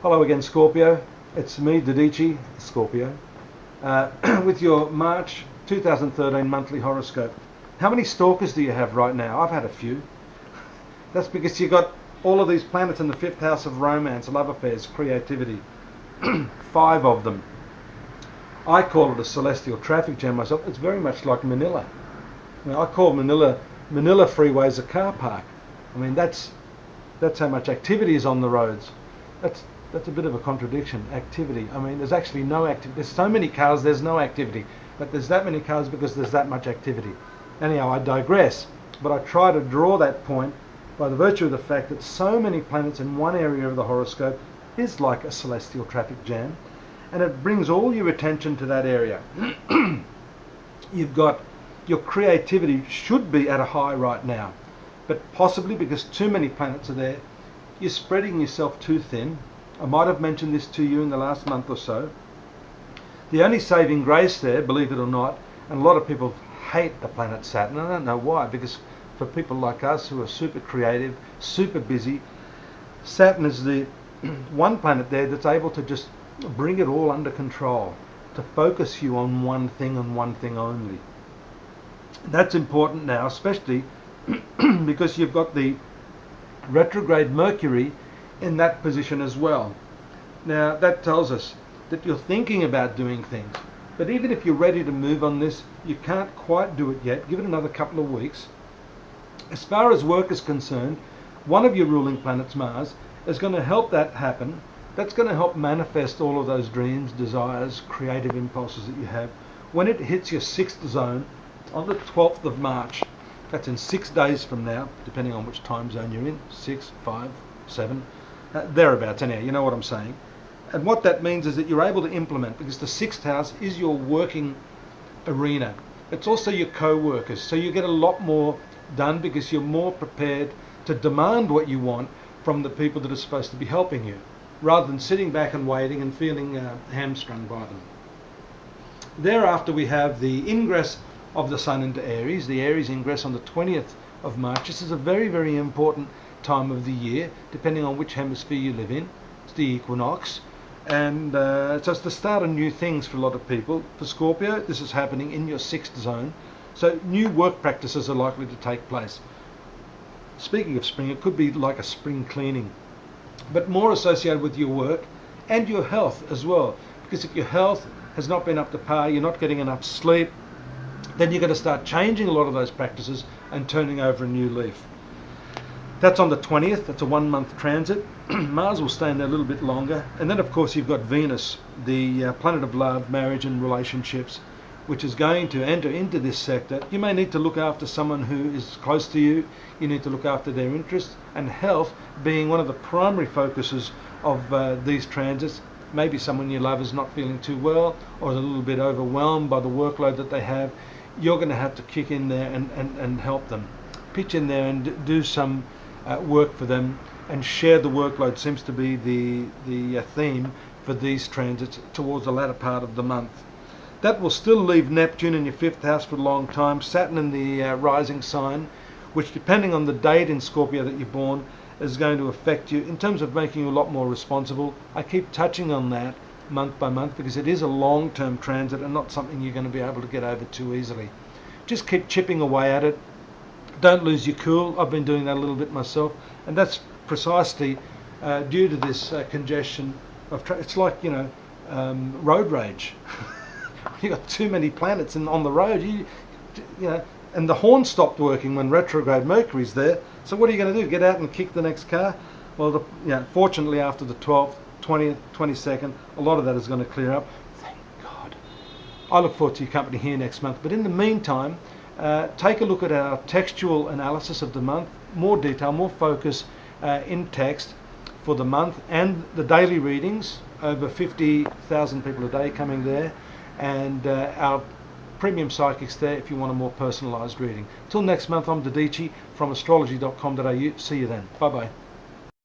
Hello again, Scorpio. It's me, Dadhichi, Scorpio, with your March 2013 monthly horoscope. How many stalkers do you have right now? I've had a few. That's because you've got all of these planets in the fifth house of romance, love affairs, creativity. 5 of them. I call it a celestial traffic jam myself. It's very much like Manila. I call Manila freeways a car park. I mean, that's how much activity is on the roads. That's a bit of a contradiction. Activity. I mean, there's actually no activity. There's so many cars, there's no activity. But there's that many cars because there's that much activity. Anyhow, I digress. But I try to draw that point by the virtue of the fact that so many planets in one area of the horoscope is like a celestial traffic jam. And it brings all your attention to that area. You've got your creativity should be at a high right now. But possibly because too many planets are there, you're spreading yourself too thin. I might have mentioned this to you in the last month or so. The only saving grace there, believe it or not, and a lot of people hate the planet Saturn. I don't know why, because for people like us who are super creative, super busy, Saturn is the one planet there that's able to just bring it all under control, to focus you on one thing and one thing only. That's important now, especially because you've got the retrograde Mercury in that position as well. Now that tells us that you're thinking about doing things, but even if you're ready to move on this, you can't quite do it yet. Give it another couple of weeks. As far as work is concerned, one of your ruling planets, Mars, is going to help that happen. That's going to help manifest all of those dreams, desires, creative impulses that you have when it hits your 6th zone on the 12th of March. That's in 6 days from now, depending on which time zone you're in. 6, 5, 7, thereabouts. Anyhow, you know what I'm saying. And what that means is that you're able to implement, because the 6th house is your working arena. It's also your co-workers, so you get a lot more done because you're more prepared to demand what you want from the people that are supposed to be helping you, rather than sitting back and waiting and feeling hamstrung by them. Thereafter we have the ingress of the Sun into Aries, the Aries ingress on the 20th of March. This is a very, very important time of the year, depending on which hemisphere you live in. It's the equinox, and so it's the start of new things for a lot of people. For Scorpio, this is happening in your 6th zone, so new work practices are likely to take place. Speaking of spring, it could be like a spring cleaning, but more associated with your work and your health as well, because if your health has not been up to par, you're not getting enough sleep, then you're going to start changing a lot of those practices and turning over a new leaf. That's on the 20th. That's a 1-month transit. Mars will stay in there a little bit longer. And then, of course, you've got Venus, the planet of love, marriage and relationships, which is going to enter into this sector. You may need to look after someone who is close to you. You need to look after their interests, and health being one of the primary focuses of these transits. Maybe someone you love is not feeling too well or is a little bit overwhelmed by the workload that they have. You're going to have to kick in there and help them. Pitch in there and do some work for them and share the workload. Seems to be the theme for these transits towards the latter part of the month. That will still leave Neptune in your 5th house for a long time, Saturn in the rising sign, which depending on the date in Scorpio that you're born is going to affect you in terms of making you a lot more responsible. I keep touching on that month by month because it is a long-term transit and not something you're going to be able to get over too easily. Just keep chipping away at it. Don't lose your cool. I've been doing that a little bit myself, and that's precisely due to this congestion of it's like, road rage. You've got too many planets on the road, you know, and the horn stopped working when retrograde Mercury's there. So what are you going to do? Get out and kick the next car? Well, fortunately, after the 12th, 20th, 22nd, a lot of that is going to clear up. Thank God. I look forward to your company here next month. But in the meantime, take a look at our textual analysis of the month, more detail, more focus in text for the month, and the daily readings, over 50,000 people a day coming there, and our premium psychics there if you want a more personalised reading. Till next month, I'm Dadhichi from astrology.com.au. See you then. Bye bye.